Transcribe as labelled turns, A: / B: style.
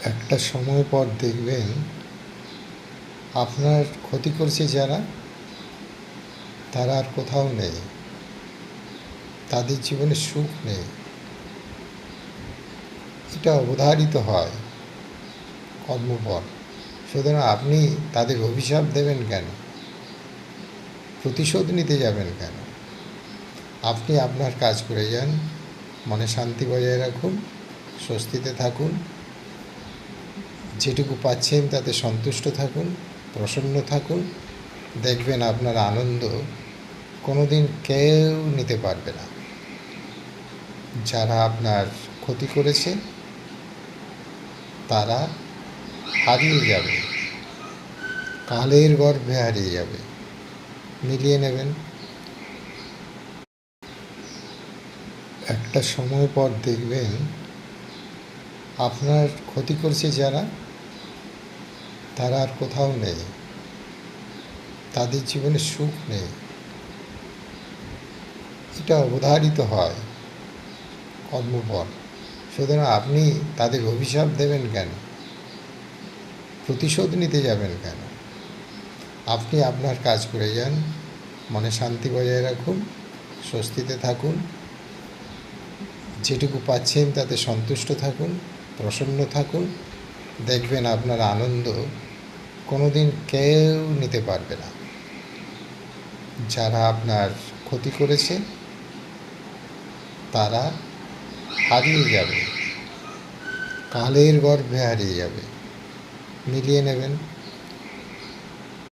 A: একটা সময় পর দেখবেন আপনার ক্ষতি করছে যারা, তারা আর কোথাও নেই, তাদের জীবনে সুখ নেই। এটা অবধারিত হয় কর্মপর। সুতরাং আপনি তাদের অভিশাপ দেবেন কেন? প্রতিশোধ নিতে যাবেন কেন? আপনি আপনার কাজ করে যান, মনে শান্তি বজায় রাখুন, স্বস্তিতে থাকুন, যেটুকু পাচ্ছেন তাতে সন্তুষ্ট থাকুন, প্রসন্ন থাকুন। দেখবেন আপনার আনন্দ কোনো দিন কেউ নিতে পারবে না। যারা আপনার ক্ষতি করেছে তারা হারিয়ে যাবে, কালের গর্ভে হারিয়ে যাবে। মিলিয়ে নেবেন। একটা সময় পর দেখবেন আপনার ক্ষতি করছে যারা, তারা আর কোথাও নেই, তাদের জীবনে সুখ নেই। এটা অবধারিত হয় কর্মপর। সুতরাং আপনি তাদের অভিশাপ দেবেন কেন? প্রতিশোধ নিতে যাবেন কেন? আপনি আপনার কাজ করে যান, মনে শান্তি বজায় রাখুন, স্বস্তিতে থাকুন, যেটুকু পাচ্ছেন তাতে সন্তুষ্ট থাকুন, প্রসন্ন থাকুন। দেখবেন আপনার আনন্দ কোনো দিন কেউ নিতে পারবে না। যারা আপনার ক্ষতি করেছে তারা হারিয়ে যাবে, কালের গর্ভে হারিয়ে যাবে। মিলিয়ে নেবেন।